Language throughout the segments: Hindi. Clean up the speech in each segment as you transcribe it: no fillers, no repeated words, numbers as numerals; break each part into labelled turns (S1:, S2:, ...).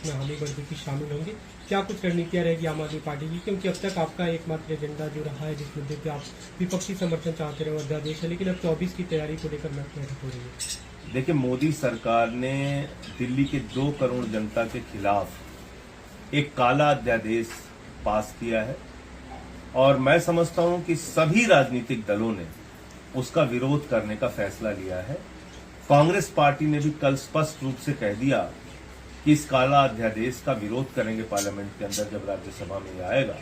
S1: में हामी भर की शामिल होंगे? क्या कुछ रणनीतियाँ रहेगी आम आदमी पार्टी की, क्योंकि अब तक आपका एकमात्र एजेंडा जो रहा है जिस मुद्दे पे आप विपक्षी समर्थन चाहते रहे अध्यादेश है, लेकिन अब 24 की तैयारी को लेकर बैठक हो रही है।
S2: देखिए, मोदी सरकार ने दिल्ली के 2 करोड़ जनता के खिलाफ एक काला अध्यादेश पास किया है और मैं समझता हूं कि सभी राजनीतिक दलों ने उसका विरोध करने का फैसला लिया है। कांग्रेस पार्टी ने भी कल स्पष्ट रूप से कह दिया कि इस काला अध्यादेश का विरोध करेंगे पार्लियामेंट के अंदर जब राज्यसभा में ये आएगा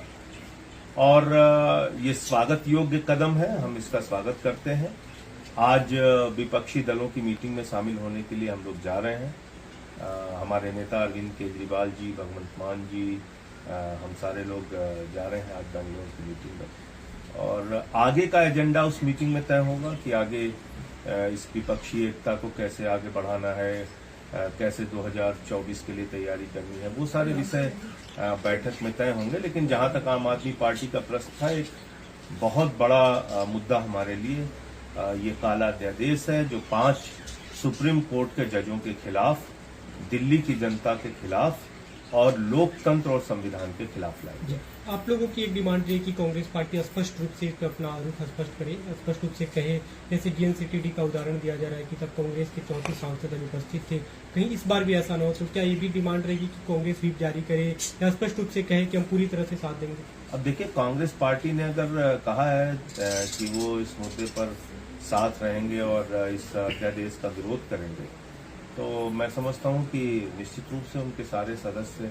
S2: और ये स्वागत योग्य कदम है, हम इसका स्वागत करते हैं। आज विपक्षी दलों की मीटिंग में शामिल होने के लिए हम लोग जा रहे हैं। हमारे नेता अरविंद केजरीवाल जी, भगवंत मान जी, हम सारे लोग जा रहे हैं आज बेंगलोर की मीटिंग में और आगे का एजेंडा उस मीटिंग में तय होगा कि आगे इस विपक्षी एकता को कैसे आगे बढ़ाना है, कैसे 2024 के लिए तैयारी करनी है, वो सारे विषय बैठक में तय होंगे। लेकिन जहां तक आम आदमी पार्टी का प्रश्न था, एक बहुत बड़ा मुद्दा हमारे लिए ये काला अध्यादेश है जो 5 सुप्रीम कोर्ट के जजों के खिलाफ, दिल्ली की जनता के खिलाफ और लोकतंत्र और संविधान के खिलाफ लाया।
S1: आप लोगों की एक डिमांड रही कि कांग्रेस पार्टी स्पष्ट रूप से अपना रुख स्पष्ट करे, स्पष्ट रूप से कहे, जैसे DNCTD का उदाहरण दिया जा रहा है कि तब कांग्रेस के 34 सांसद अनुपस्थित थे, कहीं इस बार भी ऐसा न हो। तो क्या ये भी डिमांड रहेगी कि कांग्रेस व्हिप जारी करे या स्पष्ट रूप से कहे कि हम पूरी तरह से साथ देंगे?
S2: अब देखिए, कांग्रेस पार्टी ने अगर कहा है कि वो इस मुद्दे पर साथ रहेंगे और इस अध्यादेश का विरोध करेंगे, तो मैं समझता हूं कि निश्चित रूप से उनके सारे सदस्य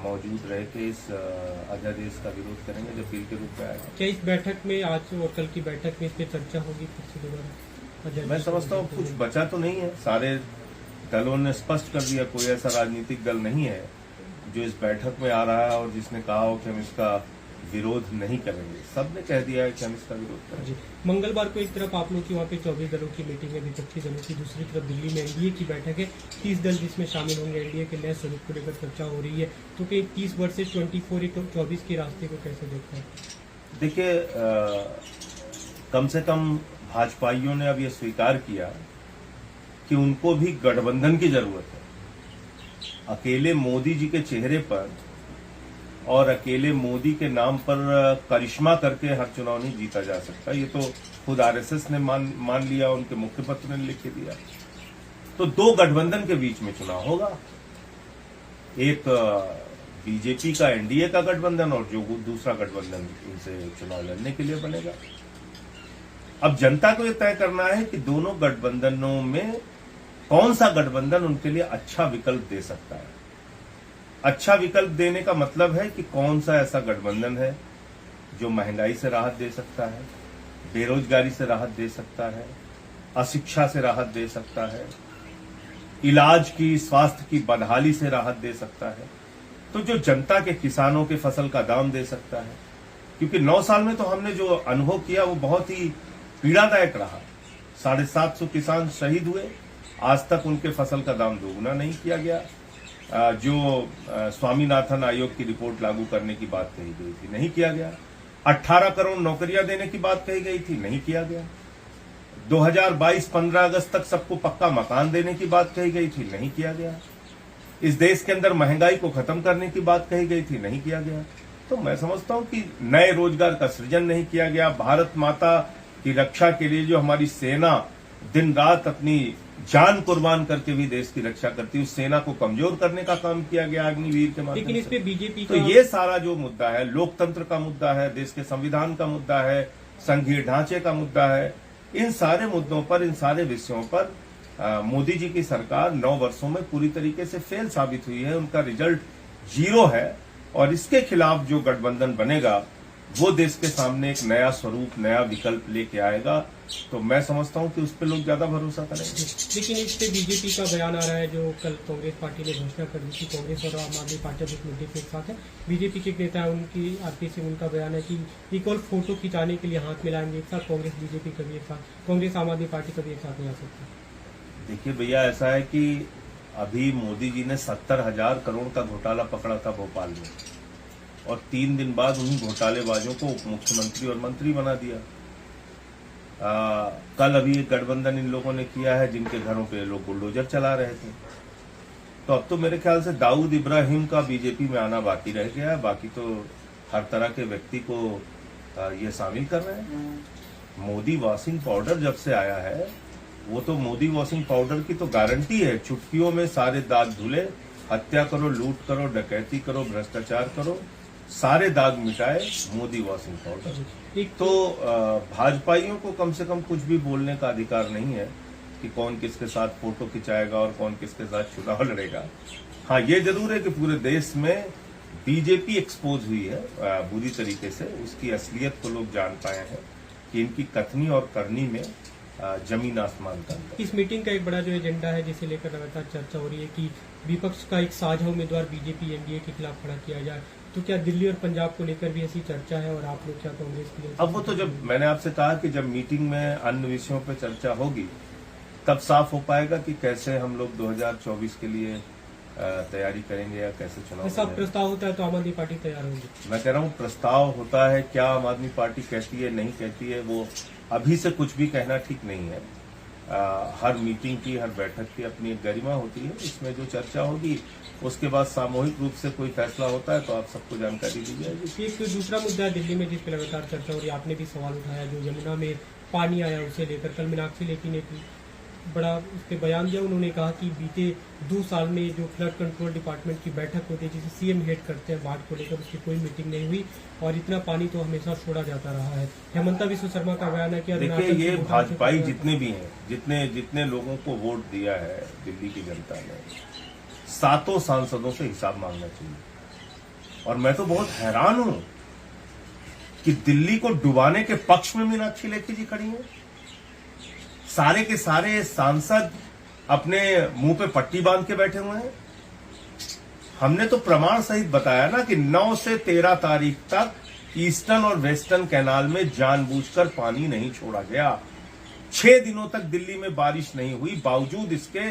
S2: मौजूद रह के इस अध्यादेश का विरोध करेंगे जब बिल के रूप में आएगा।
S1: क्या इस बैठक में, आज और कल की बैठक में, इस पर चर्चा होगी फिर से दोबारा?
S2: मैं समझता हूँ कुछ बचा तो नहीं है, सारे दलों ने स्पष्ट कर दिया, कोई ऐसा राजनीतिक दल नहीं है जो इस बैठक में आ रहा है और जिसने कहा हो कि हम इसका विरोध नहीं करेंगे। सबने कह दिया है कि हम इसका विरोध करेंगे।
S1: मंगलवार को एक तरफ आप लोग की वहाँ पे 24 दलों की मीटिंग है विपक्षी दलों की, दूसरी तरफ दिल्ली में NDA की बैठक है, 30 दल जिसमें शामिल होंगे। NDA के नए स्वरूप को लेकर चर्चा हो रही है, तो कहीं 30 वर्सेस 24 के रास्ते को कैसे देखते हैं?
S2: देखिए, कम से कम भाजपाइयों ने अब ये स्वीकार किया कि उनको भी गठबंधन की जरूरत है। अकेले मोदी जी के चेहरे पर और अकेले मोदी के नाम पर करिश्मा करके हर चुनाव नहीं जीता जा सकता। ये तो खुद RSS ने मान लिया, उनके मुखपत्र ने लिख के दिया। तो 2 गठबंधन के बीच में चुनाव होगा, एक बीजेपी का NDA का गठबंधन और जो दूसरा गठबंधन इनसे चुनाव लड़ने के लिए बनेगा। अब जनता को यह तय करना है कि दोनों गठबंधनों में कौन सा गठबंधन उनके लिए अच्छा विकल्प दे सकता है। अच्छा विकल्प देने का मतलब है कि कौन सा ऐसा गठबंधन है जो महंगाई से राहत दे सकता है, बेरोजगारी से राहत दे सकता है, अशिक्षा से राहत दे सकता है, इलाज की, स्वास्थ्य की बदहाली से राहत दे सकता है, तो जो जनता के, किसानों के फसल का दाम दे सकता है। क्योंकि 9 साल में तो हमने जो अनुभव किया वो बहुत ही पीड़ादायक रहा। 750 किसान शहीद हुए, आज तक उनके फसल का दाम दोगुना नहीं किया गया। जो स्वामीनाथन आयोग की रिपोर्ट लागू करने की बात कही गई थी, नहीं किया गया। 18 करोड़ नौकरियां देने की बात कही गई थी, नहीं किया गया। 2022 15 अगस्त तक सबको पक्का मकान देने की बात कही गई थी, नहीं किया गया। इस देश के अंदर महंगाई को खत्म करने की बात कही गई थी, नहीं किया गया। तो मैं समझता हूं कि नए रोजगार का सृजन नहीं किया गया। भारत माता की रक्षा के लिए जो हमारी सेना दिन रात अपनी जान कुर्बान करके भी देश की रक्षा करती है, उस सेना को कमजोर करने का काम किया गया अग्निवीर के माध्यम से।
S1: लेकिन इस पे बीजेपी
S2: तो ये सारा जो मुद्दा है, लोकतंत्र का मुद्दा है, देश के संविधान का मुद्दा है, संघीय ढांचे का मुद्दा है, इन सारे मुद्दों पर, इन सारे विषयों पर मोदी जी की सरकार 9 वर्षों में पूरी तरीके से फेल साबित हुई है। उनका रिजल्ट 0 है और इसके खिलाफ जो गठबंधन बनेगा वो देश के सामने एक नया स्वरूप, नया विकल्प लेके आएगा। तो मैं समझता हूं कि उस पर लोग ज्यादा भरोसा करेंगे।
S1: लेकिन इस पे बीजेपी का बयान आ रहा है, जो कल कांग्रेस पार्टी ने घोषणा कर दी थी, कांग्रेस और आम आदमी पार्टी इस मुद्दे के साथ है। बीजेपी के नेता है, उनकी RP सिंह, उनका बयान है कि इक्वल फोटो खिंचाने के लिए हाथ मिलाएंगे एक साथ, कांग्रेस बीजेपी कभी एक साथ, कांग्रेस आम आदमी पार्टी कभी एक साथ नहीं आ सकती।
S2: देखिए भैया, ऐसा है कि अभी मोदी जी ने 70,000 करोड़ का घोटाला पकड़ा था भोपाल में और 3 दिन बाद उन्हीं घोटालेबाजों को उप मुख्यमंत्री और मंत्री बना दिया। कल अभी एक गठबंधन इन लोगों ने किया है जिनके घरों पे लोग बुलडोजर चला रहे थे। तो अब तो मेरे ख्याल से दाऊद इब्राहिम का बीजेपी में आना बाकी रह गया है। बाकी तो हर तरह के व्यक्ति को ये शामिल कर रहे हैं। मोदी वॉशिंग पाउडर जब से आया है, वो तो मोदी वॉशिंग पाउडर की तो गारंटी है, चुटकियों में सारे दाग धुले, हत्या करो, लूट करो, डकैती करो, भ्रष्टाचार करो, सारे दाग मिटाए मोदी वॉशिंग पाउडर।
S1: एक
S2: तो भाजपाइयों को कम से कम कुछ भी बोलने का अधिकार नहीं है कि कौन किसके साथ फोटो खिंचाएगा और कौन किसके साथ चुनाव लड़ेगा। हाँ, ये जरूर है कि पूरे देश में बीजेपी एक्सपोज हुई है बुरी तरीके से। उसकी असलियत को लोग जान पाए हैं कि इनकी कथनी और करनी में जमीन आसमान का अंतर।
S1: इस मीटिंग का एक बड़ा जो एजेंडा है जिसे लेकर लगातार चर्चा हो रही है कि विपक्ष का एक साझा उम्मीदवार बीजेपी एनडीए के खिलाफ खड़ा किया जाए, तो क्या दिल्ली और पंजाब को लेकर भी ऐसी चर्चा है और आप लोग क्या कांग्रेस के लिए?
S2: अब वो तो जब मैंने आपसे कहा कि जब मीटिंग में अन्य विषयों पर चर्चा होगी तब साफ हो पाएगा कि कैसे हम लोग 2024 के लिए तैयारी करेंगे या कैसे चुनाव
S1: ऐसा
S2: लड़ेंगे।
S1: प्रस्ताव होता है तो आम आदमी पार्टी तैयार होगी।
S2: मैं कह रहा हूँ प्रस्ताव होता है, क्या आम आदमी पार्टी कहती है नहीं कहती है, वो अभी से कुछ भी कहना ठीक नहीं है। हर मीटिंग की, हर बैठक की अपनी एक गरिमा होती है। इसमें जो चर्चा होगी उसके बाद सामूहिक रूप से कोई फैसला होता है तो आप सबको जानकारी दी जाएगी।
S1: एक दूसरा मुद्दा है दिल्ली में जिस पे लगातार चर्चा हो रही है, आपने भी सवाल उठाया, जो यमुना में पानी आया उसे लेकर। कल मीनाक्षी लेखी ने बड़ा उस पर बयान दिया। उन्होंने कहा कि बीते 2 साल में जो फ्लड कंट्रोल डिपार्टमेंट की बैठक होती है जिसे सीएम हेड करते हैं, बाढ़ को लेकर उसकी कोई मीटिंग नहीं हुई और इतना पानी तो हमेशा छोड़ा जाता रहा है। हेमंता विश्व शर्मा का बयान है कि
S2: देखिए, ये भाजपाई जितने भी हैं, जितने लोगों को वोट दिया है दिल्ली की जनता ने, 7 सांसदों से हिसाब मांगना चाहिए। और मैं तो बहुत हैरान हूं कि दिल्ली को डुबाने के पक्ष में मीनाक्षी लेखी जी खड़ी हैं। सारे के सारे सांसद अपने मुंह पे पट्टी बांध के बैठे हुए हैं। हमने तो प्रमाण सहित बताया ना कि 9 से 13 तारीख तक ईस्टर्न और वेस्टर्न कैनाल में जानबूझकर पानी नहीं छोड़ा गया। 6 दिनों तक दिल्ली में बारिश नहीं हुई, बावजूद इसके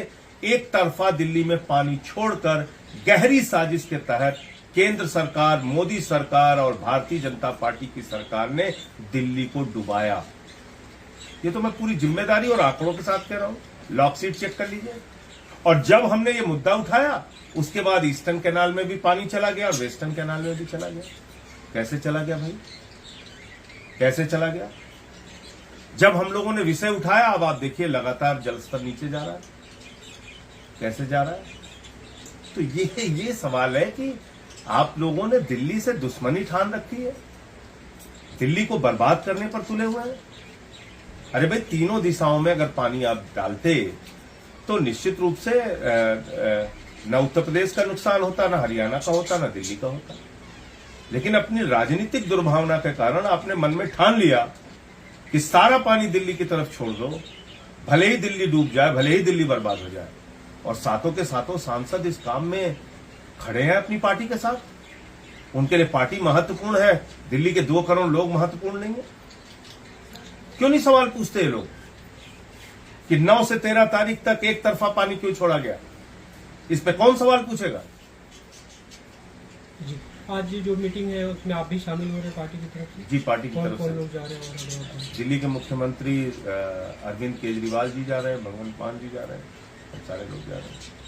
S2: एक तरफा दिल्ली में पानी छोड़कर गहरी साजिश के तहत केंद्र सरकार, मोदी सरकार और भारतीय जनता पार्टी की सरकार ने दिल्ली को डुबाया। ये तो मैं पूरी जिम्मेदारी और आंकड़ों के साथ कह रहा हूं। लॉकशीट चेक कर लीजिए। और जब हमने ये मुद्दा उठाया उसके बाद ईस्टर्न कैनाल में भी पानी चला गया और वेस्टर्न कैनाल में भी चला गया। कैसे चला गया भाई, कैसे चला गया? जब हम लोगों ने विषय उठाया, अब आप देखिए लगातार जलस्तर नीचे जा रहा है। कैसे जा रहा है? तो ये सवाल है कि आप लोगों ने दिल्ली से दुश्मनी ठान रखी है, दिल्ली को बर्बाद करने पर तुले हुए हैं। अरे भाई, तीनों दिशाओं में अगर पानी आप डालते तो निश्चित रूप से न उत्तर प्रदेश का नुकसान होता, न हरियाणा का होता, न दिल्ली का होता। लेकिन अपनी राजनीतिक दुर्भावना के कारण आपने मन में ठान लिया कि सारा पानी दिल्ली की तरफ छोड़ दो, भले ही दिल्ली डूब जाए, भले ही दिल्ली बर्बाद हो जाए। और सातों के सातों सांसद इस काम में खड़े हैं अपनी पार्टी के साथ। उनके लिए पार्टी महत्वपूर्ण है, दिल्ली के 2 करोड़ लोग महत्वपूर्ण नहीं है। क्यों नहीं सवाल पूछते ये लोग कि 9 से 13 तारीख तक एक तरफा पानी क्यों छोड़ा गया? इस पे कौन सवाल पूछेगा?
S1: जी, आज जो मीटिंग है उसमें आप भी शामिल हो रहे हैं पार्टी की तरफ से?
S2: जी, पार्टी की तरफ
S1: कौन
S2: से
S1: लोग जा रहे हैं? और
S2: दिल्ली के मुख्यमंत्री अरविंद केजरीवाल जी जा रहे हैं, भगवंत मान जी जा रहे हैं, सारे लोग जा रहे हैं।